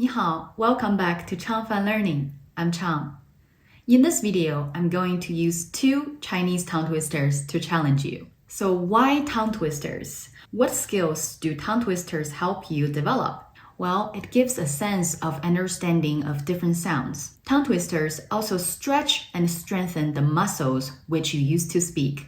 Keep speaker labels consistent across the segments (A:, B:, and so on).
A: 你好, welcome back to Changfan Learning. I'm Chang. In this video, I'm going to use 2 Chinese tongue twisters to challenge you. So why tongue twisters? What skills do tongue twisters help you develop? Well, it gives a sense of understanding of different sounds. Tongue twisters also stretch and strengthen the muscles which you use to speak.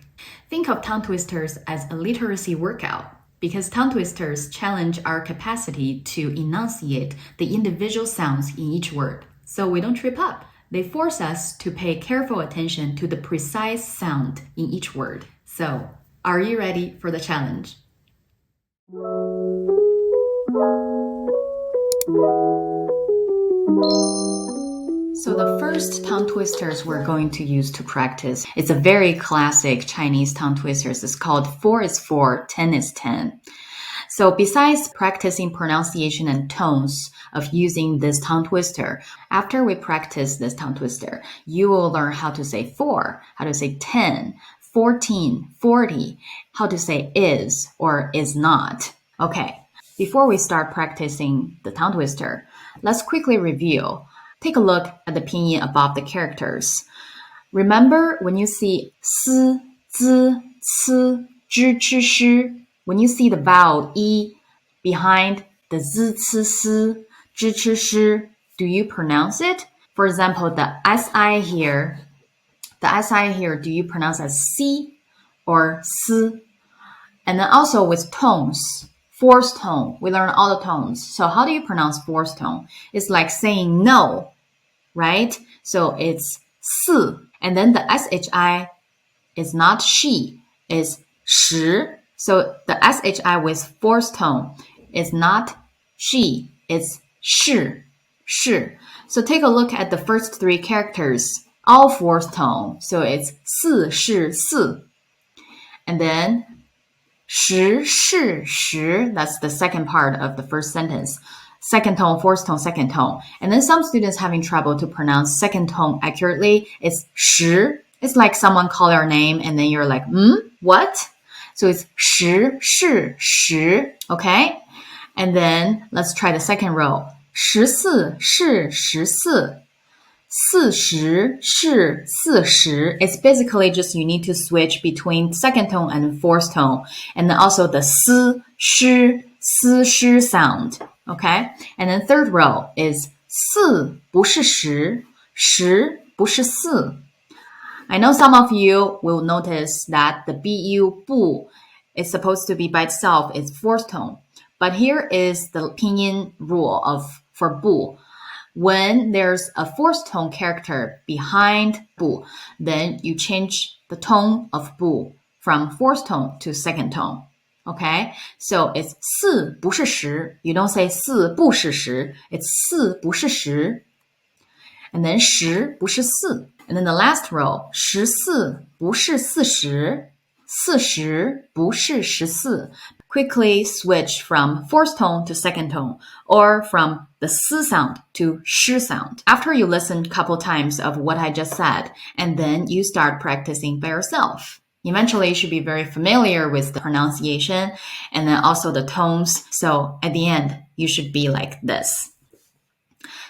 A: Think of tongue twisters as a literacy workout, because tongue twisters challenge our capacity to enunciate the individual sounds in each word, so we don't trip up. They force us to pay careful attention to the precise sound in each word. So, are you ready for the challenge? So the first tongue twisters we're going to use to practice is a very classic Chinese tongue twisters. It's called 4 is 4, 10 is 10. So besides practicing pronunciation and tones of using this tongue twister, after we practice this tongue twister, you will learn how to say 4, how to say 10, 14, 40, how to say is or is not. Okay, before we start practicing the tongue twister, let's quickly review. Take a look at the pinyin above the characters. Remember when you see s, z, c, zhi, chi, shi, when you see the vowel e behind the z, c, s, zhi, chi, shi, do you pronounce it? For example, the si here, do you pronounce as si or s? And then also with tones, fourth tone, we learn all the tones. So how do you pronounce fourth tone? It's like saying no, right? So it's si. And then the shi is not she, it's shi. So the shi with fourth tone is not she, it's shi, shi. So take a look at the first 3 characters, all fourth tone. So it's 四是四. And then 十是十, that's the second part of the first sentence. Second tone, fourth tone, second tone. And then some students having trouble to pronounce second tone accurately. It's 十. It's like someone call your name and then you're like, what? So it's 十是十, okay? And then let's try the second row. 十四是十四. 四十是四十. It's basically just you need to switch between second tone and fourth tone. And then also the 四十 sound. Okay? And then third row is 四不是十, 十不是四. I know some of you will notice that the bu, 不, is supposed to be by itself, it's fourth tone. But here is the pinyin rule for 不. When there's a fourth tone character behind 不, then you change the tone of 不 from fourth tone to second tone. Okay? So it's 四不是十. You don't say 四不是十. It's 四不是十. And then 十不是四. And then the last row, 十四不是四十. 四十不是十四. Quickly switch from fourth tone to second tone, or from the s sound to sh sound. After you listen a couple times of what I just said, and then you start practicing by yourself. Eventually, you should be very familiar with the pronunciation and then also the tones. So at the end, you should be like this.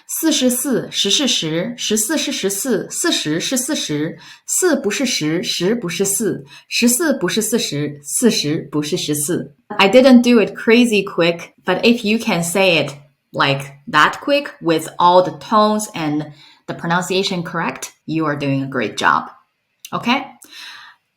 A: 四是四，十是十，十四是十四，四十是四十，四不是十，十不是四，十四不是四十，四十不是十四. I didn't do it crazy quick, but if you can say it like that quick with all the tones and the pronunciation correct, you are doing a great job. Okay?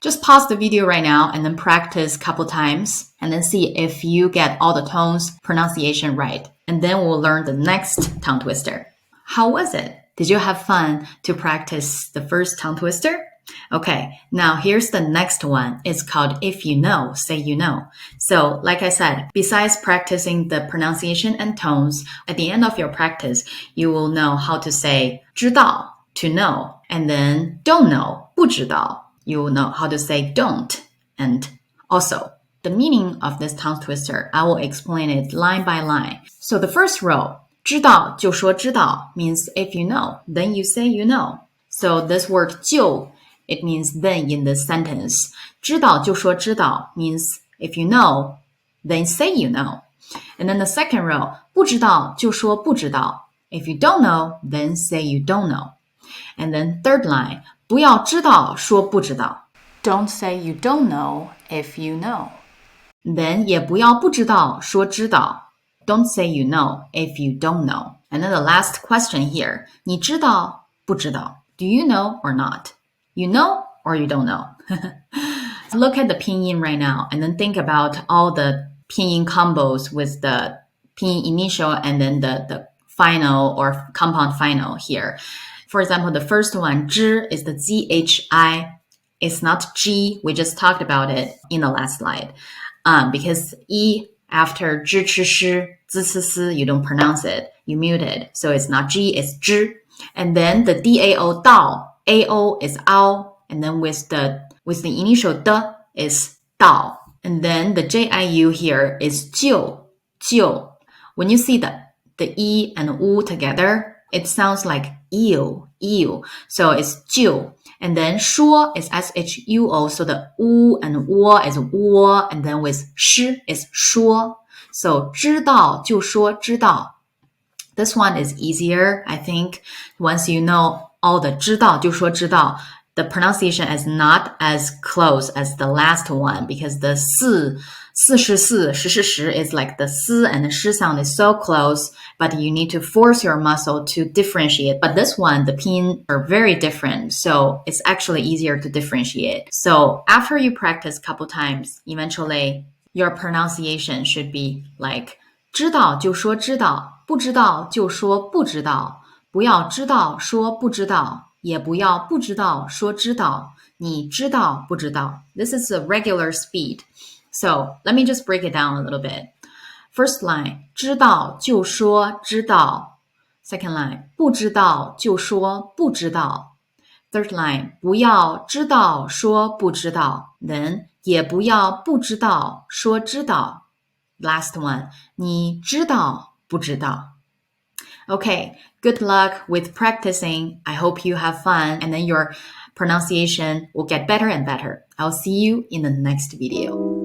A: Just pause the video right now and then practice a couple times and then see if you get all the tones, pronunciation right. And then we'll learn the next tongue twister. How was it? Did you have fun to practice the first tongue twister? Okay, now here's the next one. It's called If You Know, Say You Know. So, like I said, besides practicing the pronunciation and tones, at the end of your practice, you will know how to say 知道, to know, and then don't know, 不知道. You will know how to say don't. And also, the meaning of this tongue twister, I will explain it line by line. So the first row, 知道就说知道 means if you know, then you say you know. So this word 就, it means then in this sentence. 知道就说知道 means if you know, then say you know. And then the second row, 不知道就说不知道。If you don't know, then say you don't know. And then third line, 不要知道说不知道。Don't say you don't know if you know. Then 也不要不知道说知道。Don't say you know if you don't know. And then the last question here, 你知道不知道？ Do you know or not? You know or you don't know? Look at the pinyin right now and then think about all the pinyin combos with the pinyin initial and then the final or compound final here. For example, the first one, 知 is the ZHI. It's not G. We just talked about it in the last slide. Because E after 知吃诗 zi ci si, you don't pronounce it. You mute it. So it's not G, it's 知. And then the DAO, dao. AO is ao. And then with the initial D is dao. And then the JIU here is 就. When you see the E and U together, it sounds like ew. So it's 就. And then 说 is SHUO. So the U and wo is wo. And then with 诗 is 说. So 知道就说知道. This one is easier, I think. Once you know all the 知道就说知道, the pronunciation is not as close as the last one because the 四十四十是十 is like the 四 and the 诗 sound is so close, but you need to force your muscle to differentiate. But this one, the pinyin are very different, so it's actually easier to differentiate. So after you practice a couple times, eventually your pronunciation should be like 知道就说知道，不知道就说不知道，不要知道说不知道，也不要不知道说知道，你知道不知道。This is a regular speed. So let me just break it down a little bit. First line, 知道就说知道。Second line, 不知道就说不知道。Third line, 不要知道说不知道。Then 也不要不知道说知道。Last one, 你知道不知道。Okay, good luck with practicing. I hope you have fun and then your pronunciation will get better and better. I'll see you in the next video.